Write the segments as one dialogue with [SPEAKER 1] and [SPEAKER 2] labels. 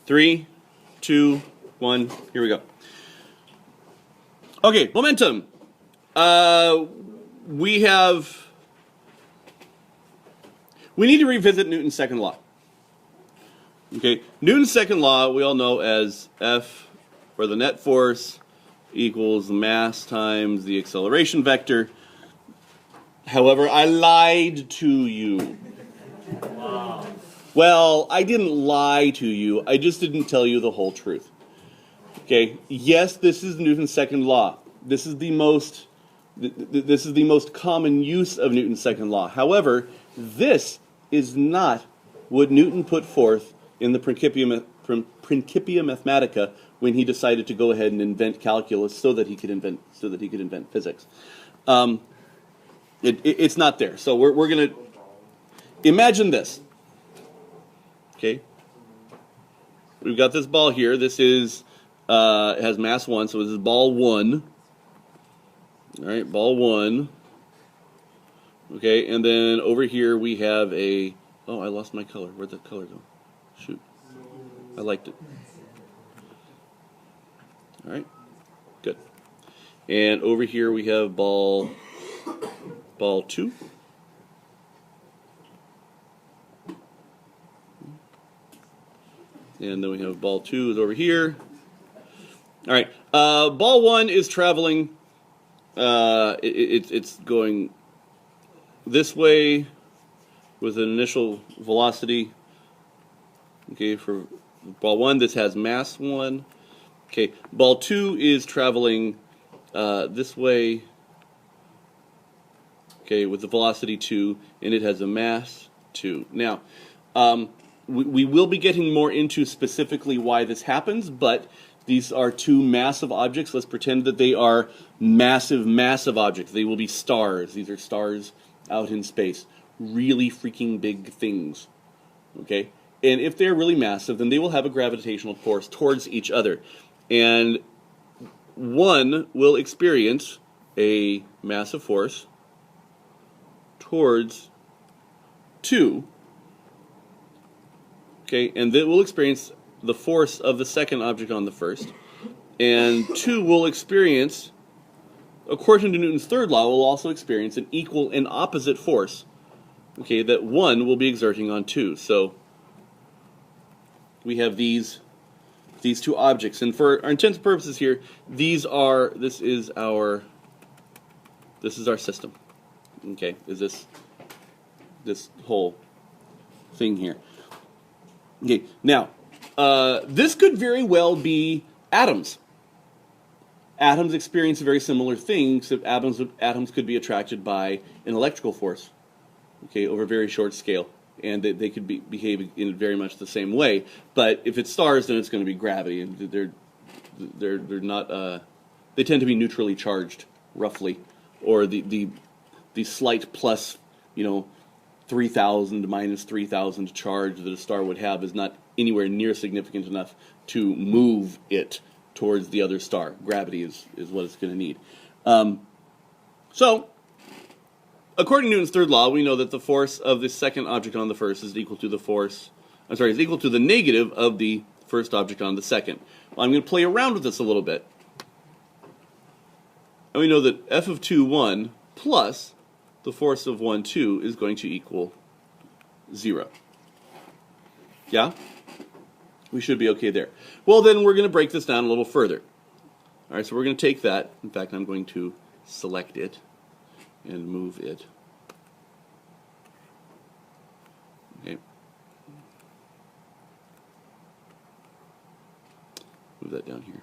[SPEAKER 1] 3, 2, 1. Here we go. Okay, momentum. We need to revisit Newton's second law. Okay, Newton's second law we all know as F for the net force equals mass times the acceleration vector. However, I lied to you. Wow. Well, I didn't lie to you. I just didn't tell you the whole truth. Okay. Yes, this is Newton's second law. This is the most common use of Newton's second law. However, this is not what Newton put forth in the Principia Mathematica when he decided to go ahead and invent calculus so that he could invent physics. It's not there. So we're going to imagine this. Okay. We've got this ball here. This is it has mass 1, so this is ball 1. All right, ball 1. Okay, and then over here we have a... Oh, I lost my color. Where'd that color go? Shoot. I liked it. All right, good. And over here we have ball 2. And then we have ball 2 is over here. All right, ball 1 is traveling. It's going this way with an initial velocity. Okay, for ball 1, this has mass 1. Okay, ball 2 is traveling this way. Okay, with the velocity 2, and it has a mass 2. Now, we will be getting more into specifically why this happens, but these are two massive objects. Let's pretend that they are massive, massive objects. They will be stars. These are stars out in space. Really freaking big things. Okay? And if they're really massive, then they will have a gravitational force towards each other. And one will experience a massive force towards 2. Okay, and that will experience the force of the second object on the first. And 2 will experience, according to Newton's third law, will also experience an equal and opposite force, okay, that 1 will be exerting on 2. So we have these two objects. And for our intents and purposes here, this is our system. Okay, is this whole thing here. Okay, now, this could very well be atoms. Atoms experience a very similar thing, except atoms could be attracted by an electrical force, okay, over a very short scale, and they could behave in very much the same way. But if it's stars, then it's going to be gravity, and they're not. They tend to be neutrally charged, roughly, or the slight plus, 3,000 to minus 3,000 charge that a star would have is not anywhere near significant enough to move it towards the other star. Gravity is what it's going to need. So, according to Newton's third law, we know that the force of the second object on the first is equal to the negative of the first object on the second. Well, I'm going to play around with this a little bit. And we know that f of 2, 1 plus the force of 1, 2 is going to equal 0. Yeah? We should be okay there. Well, then we're going to break this down a little further. All right, so we're going to take that. In fact, I'm going to select it and move it. Okay. Move that down here.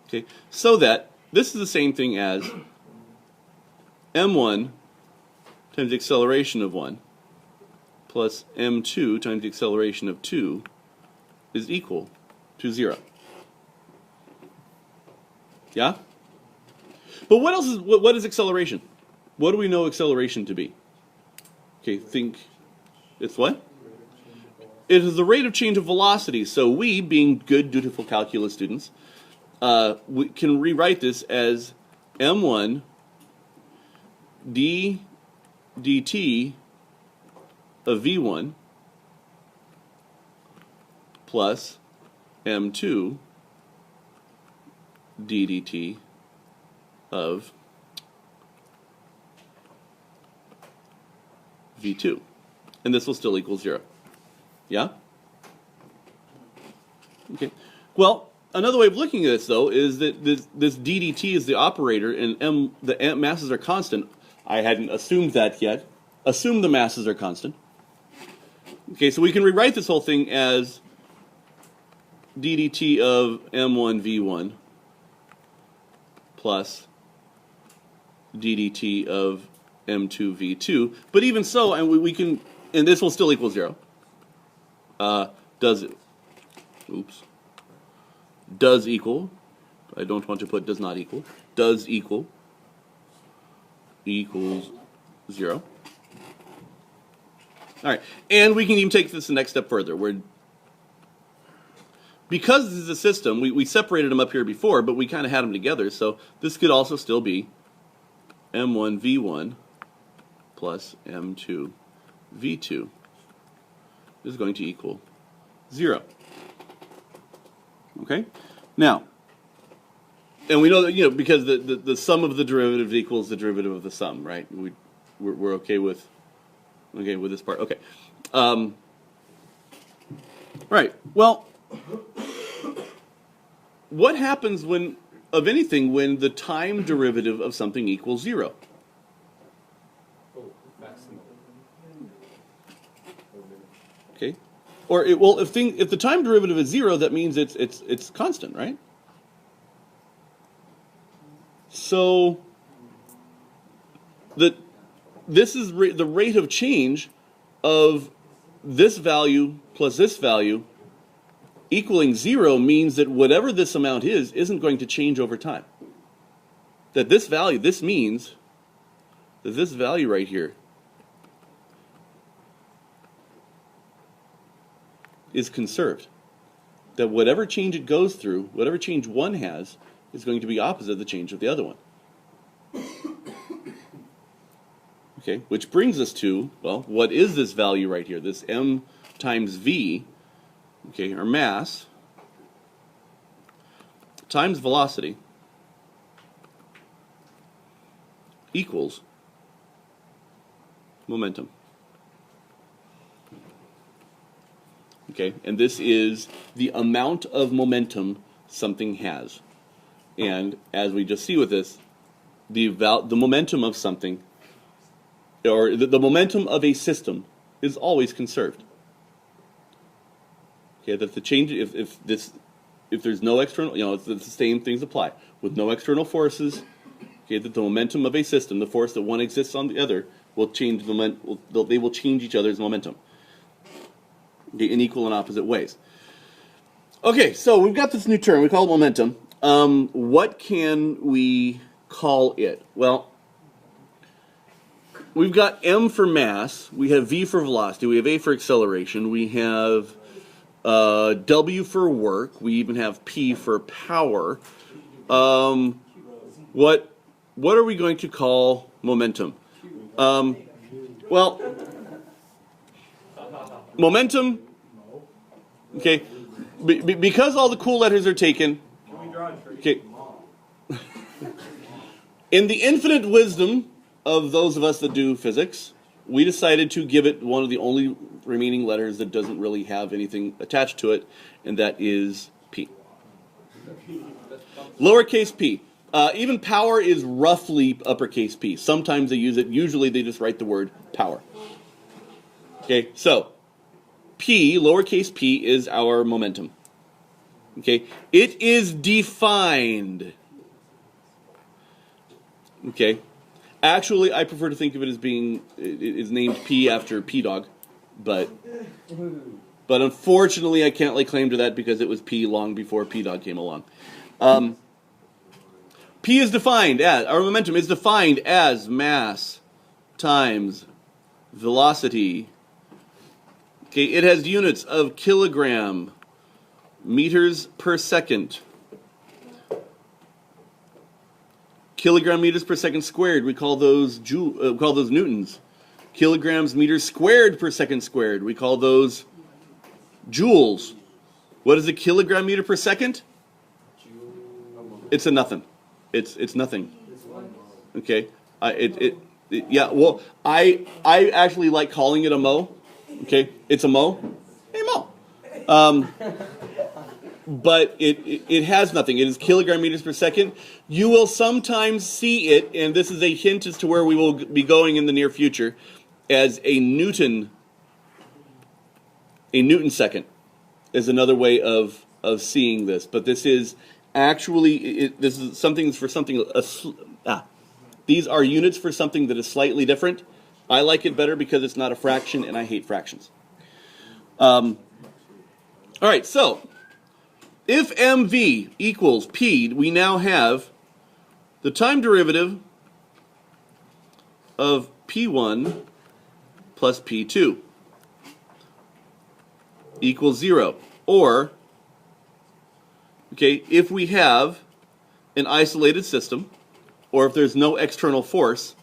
[SPEAKER 1] Okay, so that this is the same thing as m1 times the acceleration of 1 plus m2 times the acceleration of 2 is equal to 0. Yeah? But what is acceleration? What do we know acceleration to be? Okay, think it's what? It is the rate of change of velocity. So we, being good, dutiful calculus students, we can rewrite this as m1 dt of v1 plus m2 d dt of v2. And this will still equal 0. Yeah? Okay. Well, another way of looking at this, though, is that this ddt is the operator, and the masses are constant. I hadn't assumed that yet. Assume the masses are constant. Okay, so we can rewrite this whole thing as ddt of m1 v1 plus ddt of m2 v2. But even so, and we can, and this will still equal 0. Does equal, I don't want to put does not equal, does equals 0. All right, and we can even take this the next step further. Because this is a system, we separated them up here before, but we kind of had them together, so this could also still be m1 v1 plus m2 v2 is going to equal 0. Okay? Now, and we know that, because the sum of the derivative equals the derivative of the sum, right? We're okay with this part. Okay. Right. Well, what happens when the time derivative of something equals 0? Okay. Or if the time derivative is 0, that means it's constant, right? So this is the rate of change of this value plus this value equaling 0 means that whatever this amount isn't going to change over time. That this means that this value right here is conserved. That whatever change it goes through, whatever change one has, is going to be opposite of the change of the other one. Okay, which brings us to, well, what is this value right here? This m times v, okay, or mass, times velocity equals momentum. Okay, and this is the amount of momentum something has. And as we just see with this, the momentum of something, or the momentum of a system, is always conserved. Okay, that the change, if there's no external, it's the same things apply with no external forces. Okay, that the momentum of a system, the force that one exists on the other, will change they will change each other's momentum. Okay, in equal and opposite ways. Okay, so we've got this new term. We call it momentum. What can we call it? Well, we've got m for mass. We have v for velocity. We have a for acceleration. We have w for work. We even have p for power. What are we going to call momentum? Well, momentum, okay, because all the cool letters are taken, okay, in the infinite wisdom of those of us that do physics, we decided to give it one of the only remaining letters that doesn't really have anything attached to it, and that is P. Lowercase p. Even power is roughly uppercase p. Sometimes they use it. Usually they just write the word power. Okay, so P, lowercase p, is our momentum. Okay, it is defined. Okay, actually, I prefer to think of it as being is named P after P Dog, but unfortunately, I can't lay claim to that because it was P long before P Dog came along. P is defined as, our momentum is defined as mass times velocity. Okay, it has units of kilogram, meters per second. Kilogram meters per second squared, we call those newtons. Kilograms meters squared per second squared, we call those joules. What is a kilogram meter per second? It's a nothing. It's nothing. Okay. Yeah. Well, I actually like calling it a mo. Okay. It's a mo. Hey mo. But it has nothing. It is kilogram meters per second. You will sometimes see it, and this is a hint as to where we will be going in the near future, as a Newton second is another way of seeing this. But this is actually this is something for something. These are units for something that is slightly different. I like it better because it's not a fraction, and I hate fractions. All right, so if mv equals p, we now have the time derivative of p1 plus p2 equals 0. Or, okay, if we have an isolated system, or if there's no external force,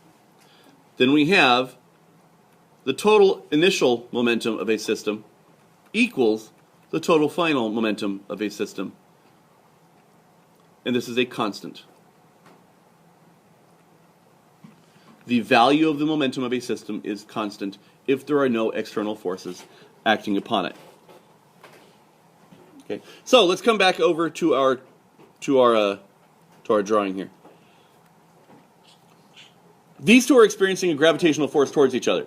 [SPEAKER 1] then we have the total initial momentum of a system equals the total final momentum of a system. And this is a constant. The value of the momentum of a system is constant if there are no external forces acting upon it. Okay. So let's come back over to our drawing here. These two are experiencing a gravitational force towards each other.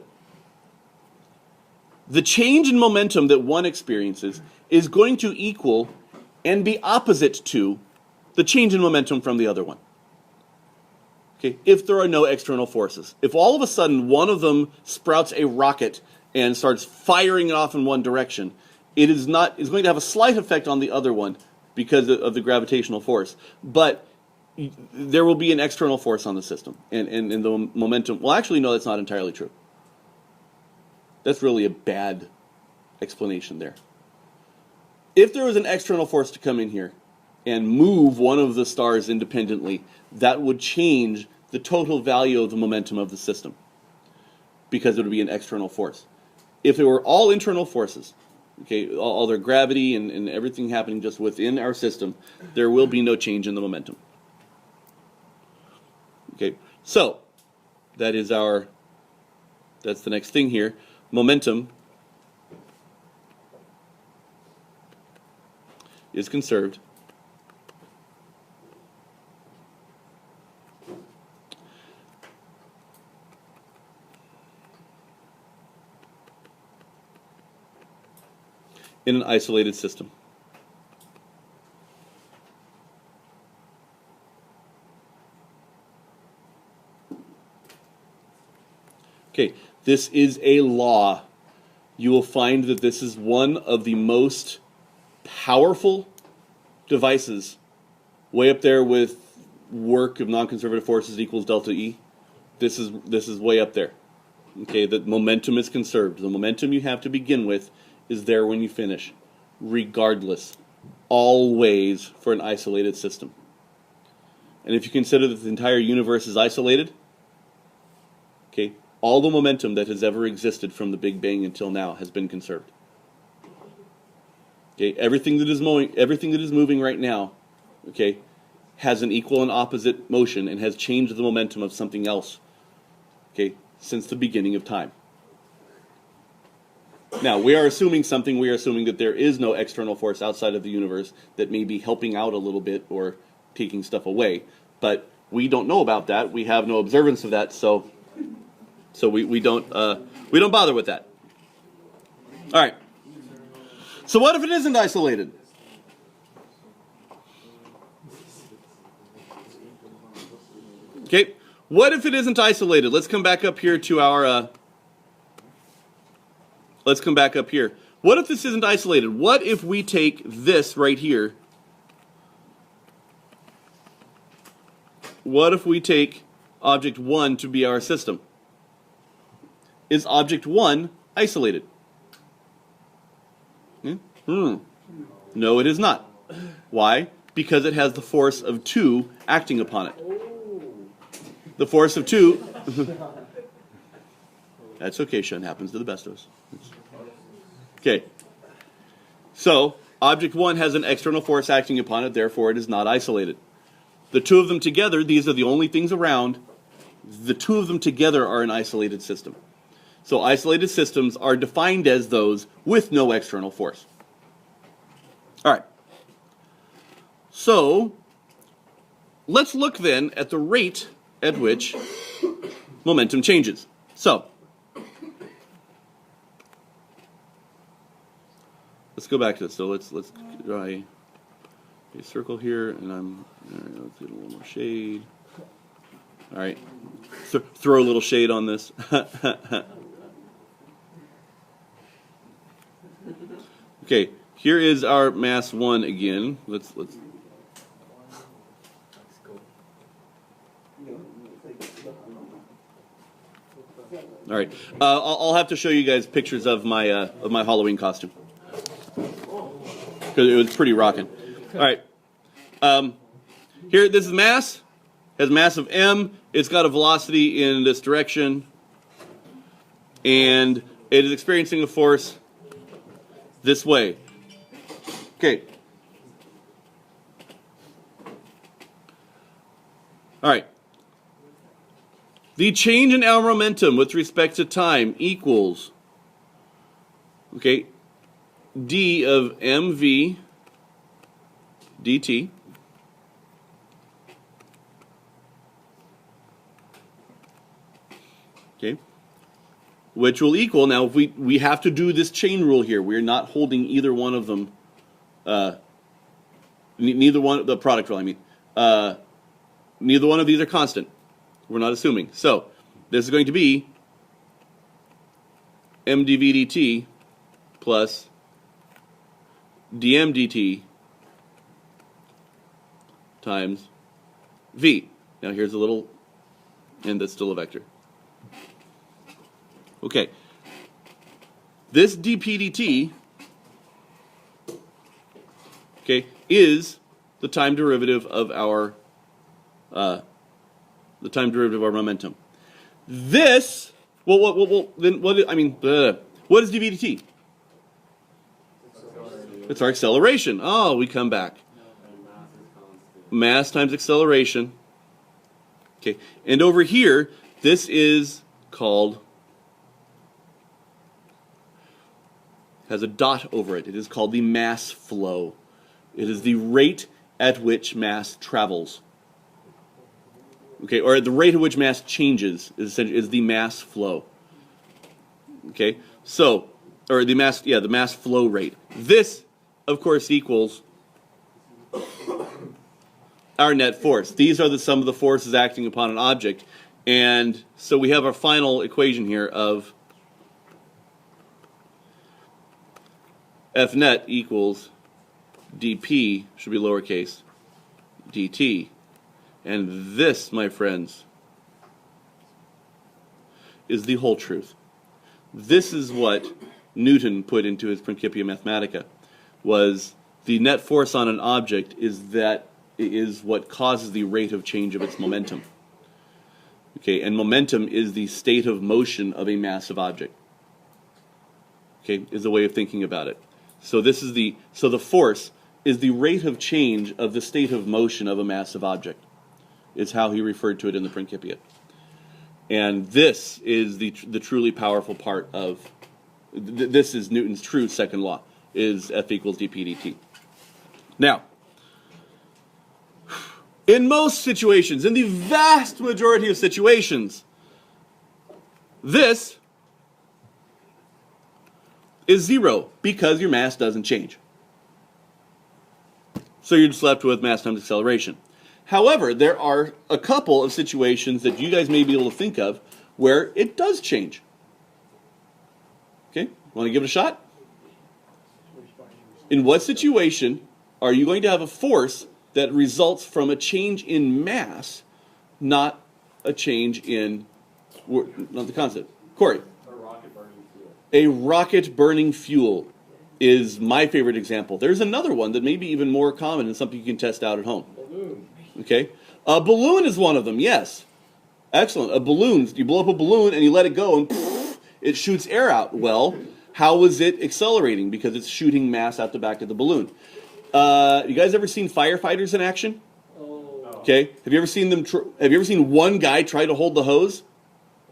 [SPEAKER 1] The change in momentum that one experiences is going to equal and be opposite to the change in momentum from the other one. Okay, if there are no external forces. If all of a sudden one of them sprouts a rocket and starts firing it off in one direction, it's going to have a slight effect on the other one because of the gravitational force. But there will be an external force on the system. And the momentum, well, actually, no, that's not entirely true. That's really a bad explanation there. If there was an external force to come in here and move one of the stars independently, that would change the total value of the momentum of the system because it would be an external force. If it were all internal forces, okay, all their gravity and everything happening just within our system, there will be no change in the momentum. Okay, so that's the next thing here. Momentum is conserved in an isolated system. Okay, this is a law. You will find that this is one of the most powerful devices, way up there with work of non-conservative forces equals delta E. This is way up there. Okay, the momentum is conserved. The momentum you have to begin with is there when you finish, regardless, always for an isolated system. And if you consider that the entire universe is isolated, okay, all the momentum that has ever existed from the Big Bang until now has been conserved. Okay, everything that is moving right now, okay, has an equal and opposite motion and has changed the momentum of something else, okay, since the beginning of time. Now, we are assuming something. We are assuming that there is no external force outside of the universe that may be helping out a little bit or taking stuff away. But we don't know about that. We have no observance of that, so we don't bother with that. All right. So what if it isn't isolated? Okay. What if it isn't isolated? Let's come back up here to our. Let's come back up here. What if this isn't isolated? What if we take this right here? What if we take object 1 to be our system? Is object 1 isolated? No, it is not. Why? Because it has the force of 2 acting upon it. The force of 2... That's okay, Sean. Happens to the best of us. Okay. So, Object 1 has an external force acting upon it, therefore it is not isolated. The two of them together, these are the only things around, the two of them together are an isolated system. So isolated systems are defined as those with no external force. All right. So let's look then at the rate at which momentum changes. So let's go back to this. So let's draw a circle here, and let's get a little more shade. All right, throw a little shade on this. Okay, here is our mass 1 again. Let's. All right, I'll have to show you guys pictures of my Halloween costume because it was pretty rocking. All right, here this is mass. Has mass of m. It's got a velocity in this direction, and it is experiencing a force this way. Okay. All right. The change in our momentum with respect to time equals, okay, d of mv dt okay, which will equal, now if we have to do this chain rule here, we're not holding either one of them, neither one, the product rule I mean, neither one of these are constant. We're not assuming. So this is going to be mdv dt plus dm dt times v. Now here's a little, and that's still a vector. Okay. This dp dt, okay, is the time derivative of our momentum. This, then what is dv dt? It's our acceleration. Oh, we come back. Mass times acceleration. Okay, and over here, this is called, has a dot over it. It is called the mass flow. It is the rate at which mass travels. Okay, or the rate at which mass changes is the mass flow. Okay, so, or the mass flow rate. This, of course, equals our net force. These are the sum of the forces acting upon an object, and so we have our final equation here of F net equals dp, should be lowercase, dt. And this, my friends, is the whole truth. This is what Newton put into his Principia Mathematica, was the net force on an object is what causes the rate of change of its momentum. Okay, and momentum is the state of motion of a massive object. Okay, is a way of thinking about it. So the force is the rate of change of the state of motion of a massive object. Is how he referred to it in the Principia. And this is the truly powerful part of, this is Newton's true second law, is F equals dp dt. Now, in most situations, in the vast majority of situations, this is zero because your mass doesn't change. So you're just left with mass times acceleration. However, there are a couple of situations that you guys may be able to think of where it does change. Okay, want to give it a shot? In what situation are you going to have a force that results from a change in mass, not a change in, not the concept? Corey?
[SPEAKER 2] A rocket burning fuel.
[SPEAKER 1] A rocket burning fuel is my favorite example. There's another one that may be even more common and something you can test out at home.
[SPEAKER 2] Balloon.
[SPEAKER 1] Okay, a balloon is one of them. Yes, excellent. A balloon. You blow up a balloon and you let it go, and it shoots air out. Well, How is it accelerating? Because it's shooting mass out the back of the balloon. You guys ever seen firefighters in action? Okay. Have you ever seen them? Have you ever seen one guy try to hold the hose?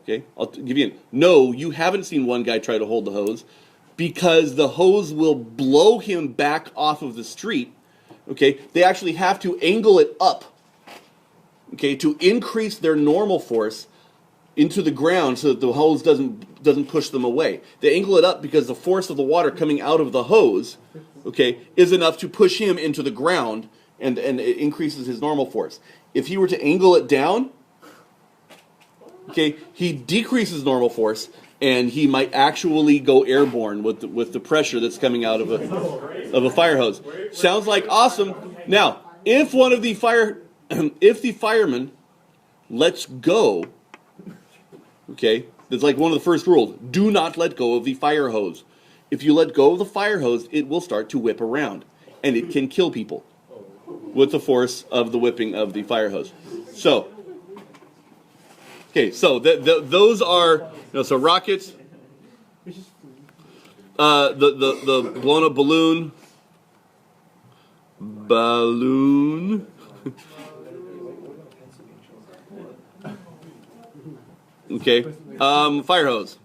[SPEAKER 1] Okay. I'll give you no. You haven't seen one guy try to hold the hose because the hose will blow him back off of the street. Okay. They actually have to angle it up. Okay, to increase their normal force into the ground so that the hose doesn't push them away. They angle it up because the force of the water coming out of the hose, okay, is enough to push him into the ground, and it increases his normal force. If he were to angle it down, okay, he decreases normal force, and he might actually go airborne with the pressure that's coming out of a fire hose. Sounds like awesome. Now, if one of the fireman lets go, okay, it's like one of the first rules. Do not let go of the fire hose. If you let go of the fire hose, it will start to whip around, and it can kill people with the force of the whipping of the fire hose. So, okay, so those are, so rockets, the blown up balloon, okay, fire hose.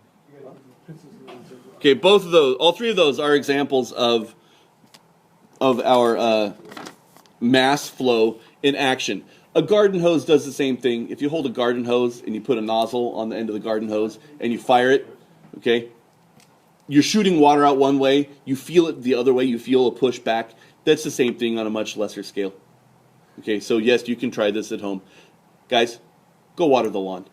[SPEAKER 1] Okay, both of those, all three of those are examples of our mass flow in action. A garden hose does the same thing. If you hold a garden hose and you put a nozzle on the end of the garden hose and you fire it, okay, you're shooting water out one way, you feel it the other way, you feel a push back. That's the same thing on a much lesser scale. Okay, so yes, you can try this at home. Guys, go water the lawn.